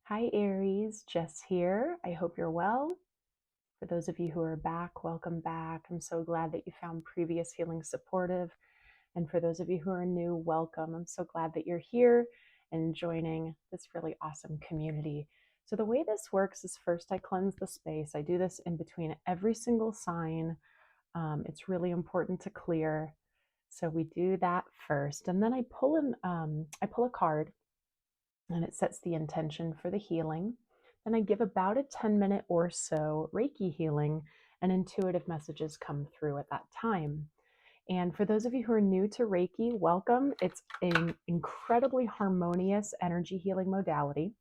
Hi Aries, Jess here. I hope you're well. For those of you who are back, welcome back. I'm so glad that you found previous healing supportive. And for those of you who are new, welcome. I'm so glad that you're here and joining this really awesome community. So the way this works is first I cleanse the space. I do this in between every single sign. It's really important to clear. So we do that first. And then I pull a card and it sets the intention for the healing. Then I give about a 10-minute or so Reiki healing, and intuitive messages come through at that time. And for those of you who are new to Reiki, welcome. It's an incredibly harmonious energy healing modality.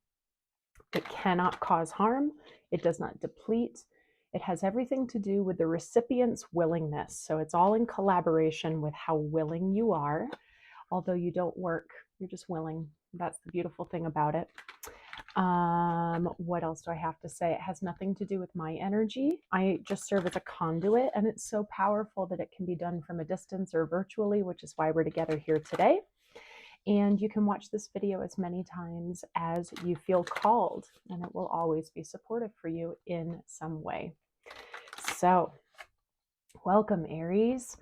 It cannot cause harm, it does not deplete. It has everything to do with the recipient's willingness. So it's all in collaboration with how willing you are. Although you don't work, you're just willing. That's the beautiful thing about it. What else do I have to say? It has nothing to do with my energy. I just serve as a conduit, and it's so powerful that it can be done from a distance or virtually, which is why we're together here today. And you can watch this video as many times as you feel called, and it will always be supportive for you in some way. So, welcome, Aries.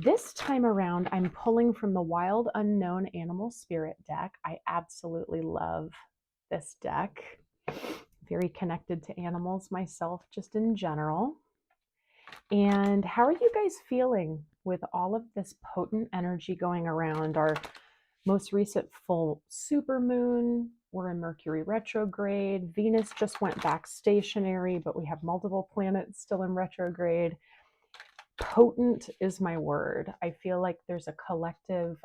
This time around, I'm pulling from the Wild Unknown Animal Spirit deck. I absolutely love this deck. Very connected to animals myself, just in general. And how are you guys feeling with all of this potent energy going around? Our most recent full supermoon, we're in Mercury retrograde. Venus just went back stationary, but we have multiple planets still in retrograde. Potent is my word. I feel like there's a collective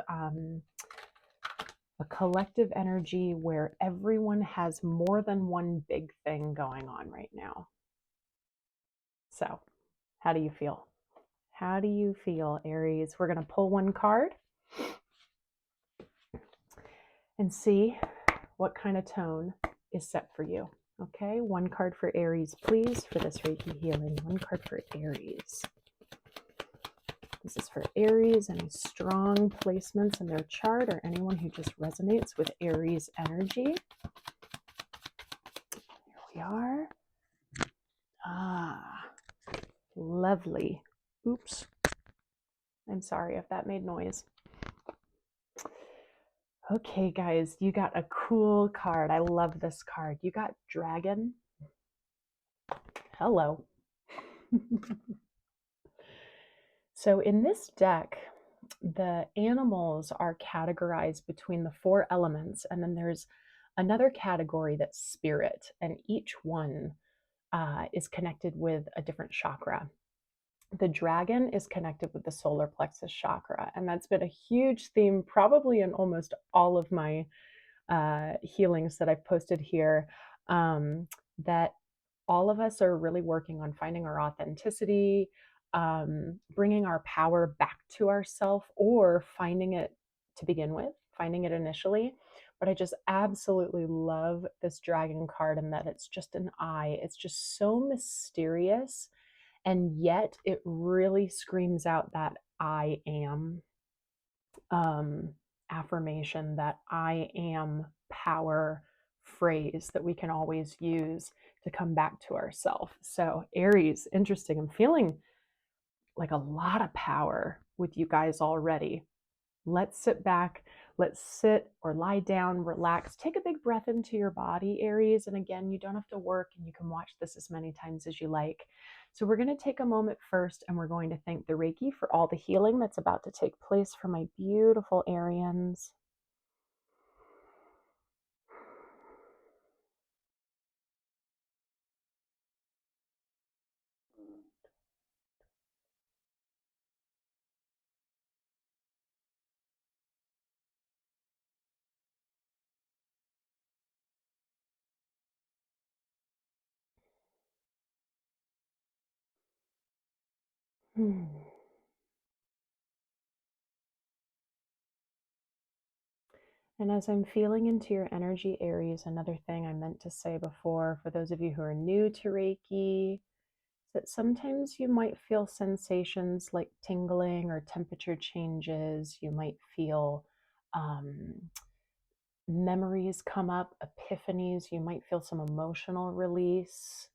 energy where everyone has more than one big thing going on right now. So, how do you feel? How do you feel, Aries? We're going to pull one card and see what kind of tone is set for you. Okay, one card for Aries, please, for this Reiki healing. One card for Aries. This is for Aries, any strong placements in their chart or anyone who just resonates with Aries energy. Here we are. Lovely. Oops. I'm sorry if that made noise. Okay, guys, you got a cool card. I love this card. You got Dragon. Hello. So in this deck, the animals are categorized between the 4 elements, and then there's another category that's spirit, and each one is connected with a different chakra. The dragon is connected with the solar plexus chakra, and that's been a huge theme probably in almost all of my healings that I've posted here, that all of us are really working on finding our authenticity, bringing our power back to ourselves, or finding it to begin with, finding it initially. But I just absolutely love this dragon card, and that it's just an eye. It's just so mysterious, and yet it really screams out that I am affirmation, that I am power phrase that we can always use to come back to ourselves. So Aries, interesting. I'm feeling like a lot of power with you guys already. Let's sit back, let's sit or lie down, relax, take a big breath into your body, Aries. And again, you don't have to work, and you can watch this as many times as you like. So we're going to take a moment first, and we're going to thank the Reiki for all the healing that's about to take place for my beautiful Arians. Hmm. And as I'm feeling into your energy, Aries, another thing I meant to say before, for those of you who are new to Reiki, that sometimes you might feel sensations like tingling or temperature changes. You might feel memories come up, epiphanies. You might feel some emotional release.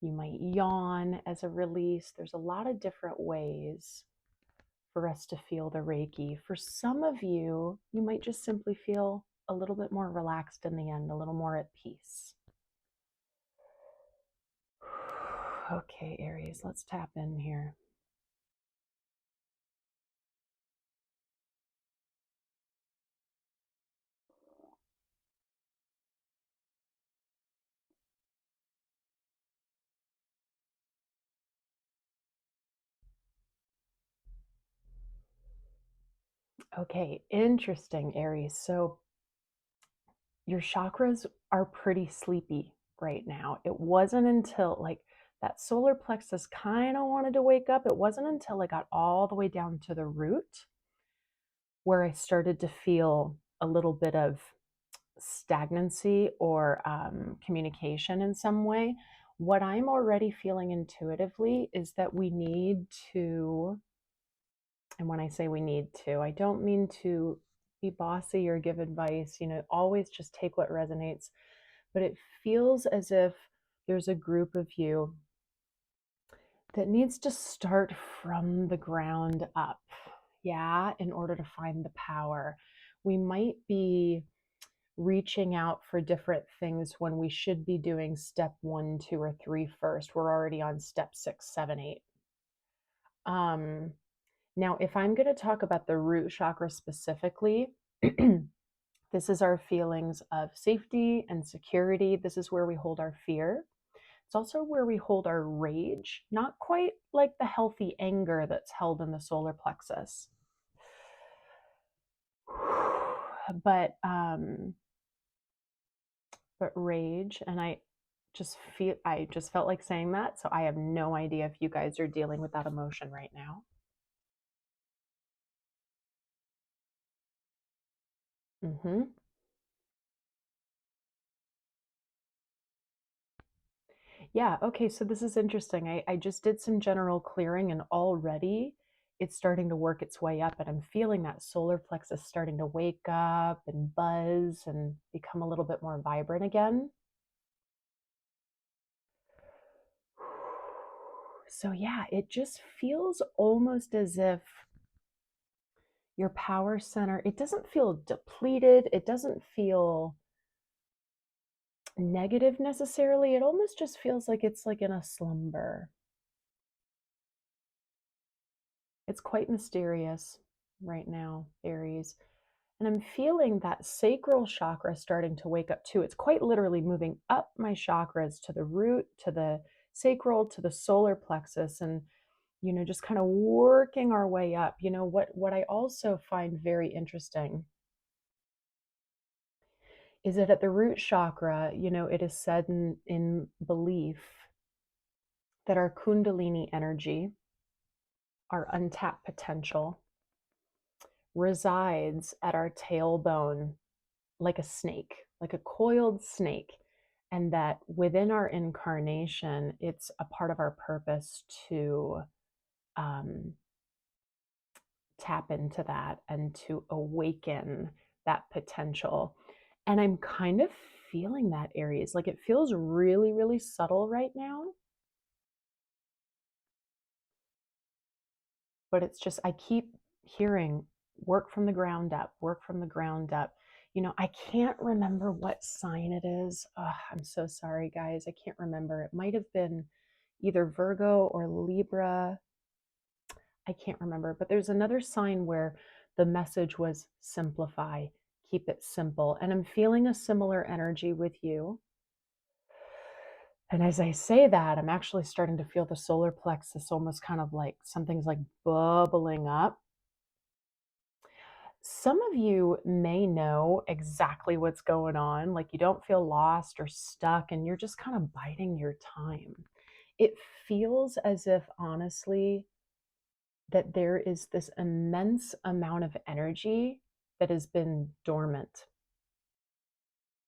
You might yawn as a release. There's a lot of different ways for us to feel the Reiki. For some of you, you might just simply feel a little bit more relaxed in the end, a little more at peace. Okay, Aries, let's tap in here. Okay, interesting, Aries. So your chakras are pretty sleepy right now. It wasn't until like that solar plexus kind of wanted to wake up. It wasn't until I got all the way down to the root where I started to feel a little bit of stagnancy or communication in some way. What I'm already feeling intuitively is that we need to, and when I say we need to, I don't mean to be bossy or give advice, always just take what resonates. But it feels as if there's a group of you that needs to start from the ground up, yeah, in order to find the power. We might be reaching out for different things when we should be doing step 1, 2, or 3 first. We're already on step 6, 7, 8. Now, if I'm going to talk about the root chakra specifically, this is our feelings of safety and security. This is where we hold our fear. It's also where we hold our rage, not quite like the healthy anger that's held in the solar plexus. But rage, and I just felt like saying that, so I have no idea if you guys are dealing with that emotion right now. Yeah, okay, so this is interesting. I just did some general clearing, and already it's starting to work its way up, and I'm feeling that solar plexus starting to wake up and buzz and become a little bit more vibrant again. So yeah, it just feels almost as if your power center, it doesn't feel depleted, it doesn't feel negative necessarily. It almost just feels like it's like in a slumber. It's quite mysterious right now, Aries. And I'm feeling that sacral chakra starting to wake up too. It's quite literally moving up my chakras to the root, to the sacral, to the solar plexus, and just kind of working our way up. What I also find very interesting is that at the root chakra, it is said in belief that our kundalini energy, our untapped potential, resides at our tailbone like a snake, like a coiled snake. And that within our incarnation, it's a part of our purpose to um, tap into that and to awaken that potential. And I'm kind of feeling that, Aries. Like it feels really, really subtle right now. But it's just, I keep hearing work from the ground up, work from the ground up. I can't remember what sign it is. I'm so sorry, guys. I can't remember. It might have been either Virgo or Libra. I can't remember. But there's another sign where the message was simplify, keep it simple. And I'm feeling a similar energy with you. And as I say that, I'm actually starting to feel the solar plexus almost kind of like something's like bubbling up. Some of you may know exactly what's going on, like you don't feel lost or stuck and you're just kind of biding your time. It feels as if, honestly, that there is this immense amount of energy that has been dormant,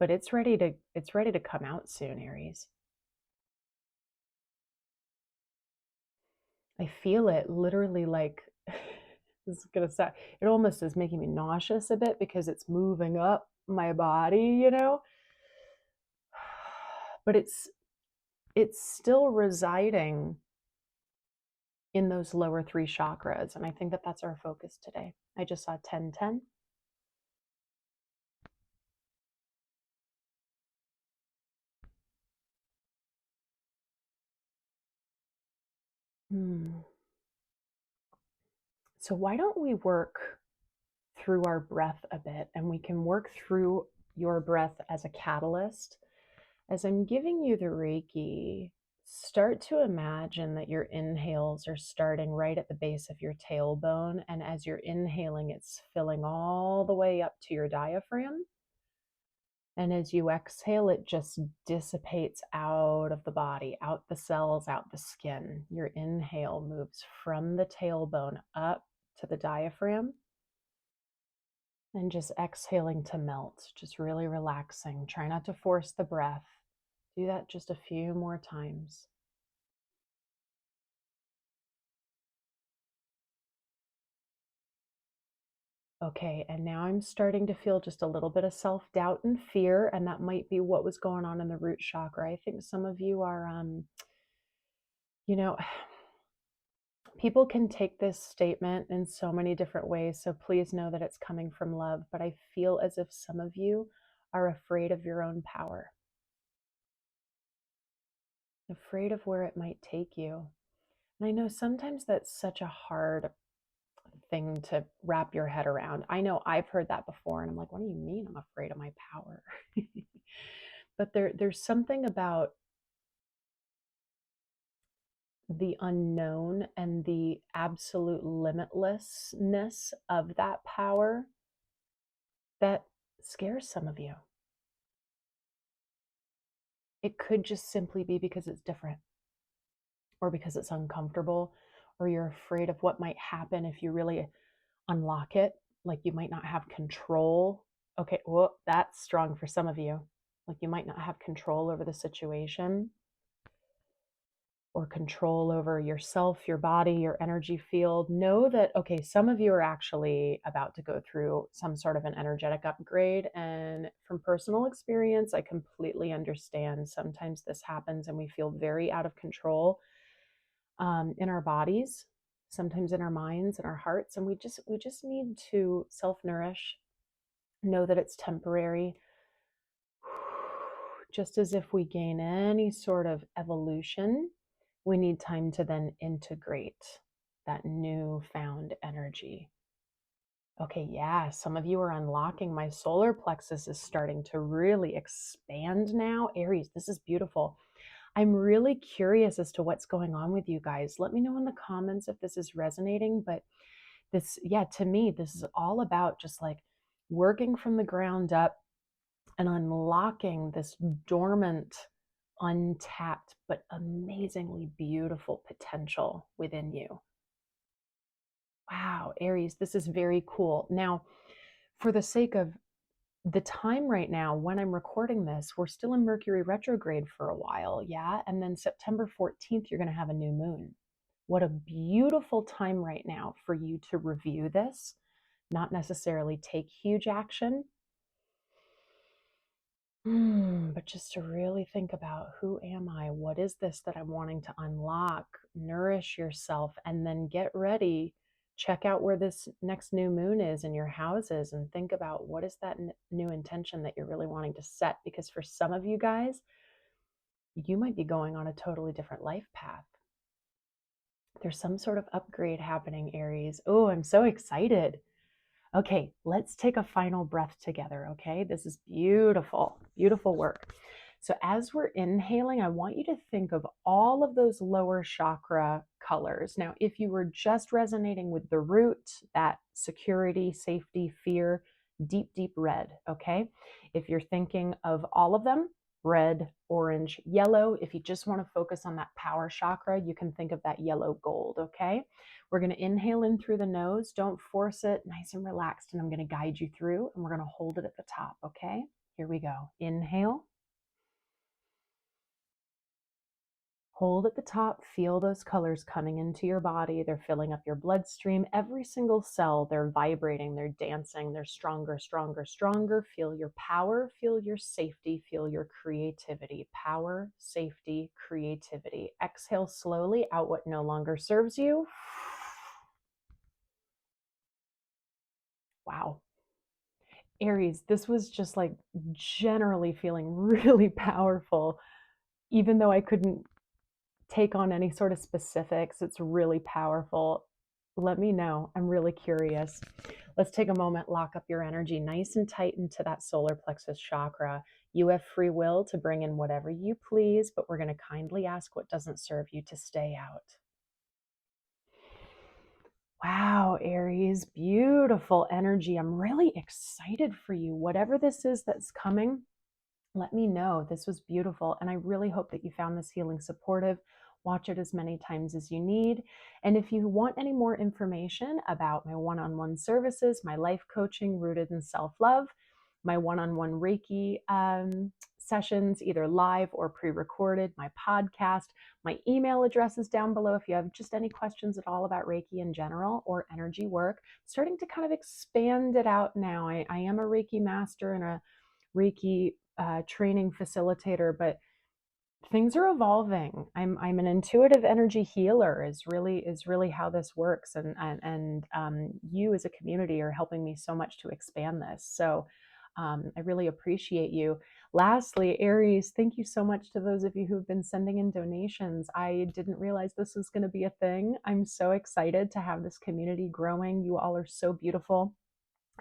but it's ready to come out soon, Aries. I feel it literally like this is gonna sound, it almost is making me nauseous a bit because it's moving up my body. but it's still residing in those lower three chakras. And I think that that's our focus today. I just saw 1010. So why don't we work through our breath a bit, and we can work through your breath as a catalyst. As I'm giving you the Reiki, start to imagine that your inhales are starting right at the base of your tailbone. And as you're inhaling, it's filling all the way up to your diaphragm. And as you exhale, it just dissipates out of the body, out the cells, out the skin. Your inhale moves from the tailbone up to the diaphragm. And just exhaling to melt, just really relaxing. Try not to force the breath. Do that just a few more times. Okay, and now I'm starting to feel just a little bit of self-doubt and fear, and that might be what was going on in the root chakra. I think some of you are, you know, people can take this statement in so many different ways, so please know that it's coming from love, but I feel as if some of you are afraid of your own power, afraid of where it might take you. And I know sometimes that's such a hard thing to wrap your head around. I know I've heard that before, and I'm like, what do you mean I'm afraid of my power? But there's something about the unknown and the absolute limitlessness of that power that scares some of you. It could just simply be because it's different, or because it's uncomfortable, or you're afraid of what might happen if you really unlock it. Like you might not have control. Okay, well, that's strong for some of you. Like you might not have control over the situation, or control over yourself, your body, your energy field. Know that, okay, some of you are actually about to go through some sort of an energetic upgrade. And from personal experience, I completely understand. Sometimes this happens and we feel very out of control in our bodies, sometimes in our minds and our hearts. And we just need to self-nourish, know that it's temporary. Just as if we gain any sort of evolution, we need time to then integrate that newfound energy. Okay, yeah, some of you are unlocking. My solar plexus is starting to really expand now. Aries, this is beautiful. I'm really curious as to what's going on with you guys. Let me know in the comments if this is resonating. But this, yeah, to me, this is all about just like working from the ground up and unlocking this dormant, untapped, but amazingly beautiful potential within you. Wow, Aries, this is very cool. Now, for the sake of the time right now, when I'm recording this, we're still in Mercury retrograde for a while, yeah? And then September 14th, you're going to have a new moon. What a beautiful time right now for you to review this, not necessarily take huge action, but just to really think about, who am I? What is this that I'm wanting to unlock? Nourish yourself, and then get ready. Check out where this next new moon is in your houses and think about, what is that new intention that you're really wanting to set? Because for some of you guys, you might be going on a totally different life path. There's some sort of upgrade happening, Aries. Oh, I'm so excited. Okay, let's take a final breath together, okay? This is beautiful, beautiful work. So as we're inhaling, I want you to think of all of those lower chakra colors. Now, if you were just resonating with the root, that security, safety, fear, deep, deep red, okay? If you're thinking of all of them, red, orange, yellow. If you just want to focus on that power chakra, you can think of that yellow gold, okay? We're going to inhale in through the nose. Don't force it, nice and relaxed. And I'm going to guide you through, and we're going to hold it at the top, okay? Here we go. Inhale. Hold at the top, feel those colors coming into your body. They're filling up your bloodstream. Every single cell, they're vibrating, they're dancing, they're stronger, stronger, stronger. Feel your power, feel your safety, feel your creativity. Power, safety, creativity. Exhale slowly out what no longer serves you. Wow. Aries, this was just like generally feeling really powerful, even though I couldn't take on any sort of specifics. It's really powerful. Let me know. I'm really curious. Let's take a moment, lock up your energy nice and tight into that solar plexus chakra. You have free will to bring in whatever you please, but we're going to kindly ask what doesn't serve you to stay out. Wow, Aries, beautiful energy. I'm really excited for you. Whatever this is that's coming, let me know. This was beautiful. And I really hope that you found this healing supportive. Watch it as many times as you need. And if you want any more information about my one-on-one services, my life coaching rooted in self-love, my one-on-one Reiki sessions, either live or pre-recorded, my podcast, my email address is down below if you have just any questions at all about Reiki in general or energy work. Starting to kind of expand it out now. I am a Reiki master and a Reiki training facilitator, but things are evolving. I'm an intuitive energy healer is really how this works, and you as a community are helping me so much to expand this. So I really appreciate you. Lastly, Aries, thank you so much to those of you who've been sending in donations. I didn't realize this was going to be a thing. I'm so excited to have this community growing. You all are so beautiful.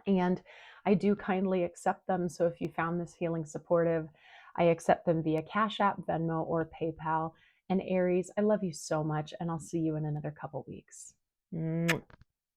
And I do kindly accept them. So if you found this healing supportive, I accept them via Cash App, Venmo, or PayPal. And Aries, I love you so much, and I'll see you in another couple weeks. Mwah.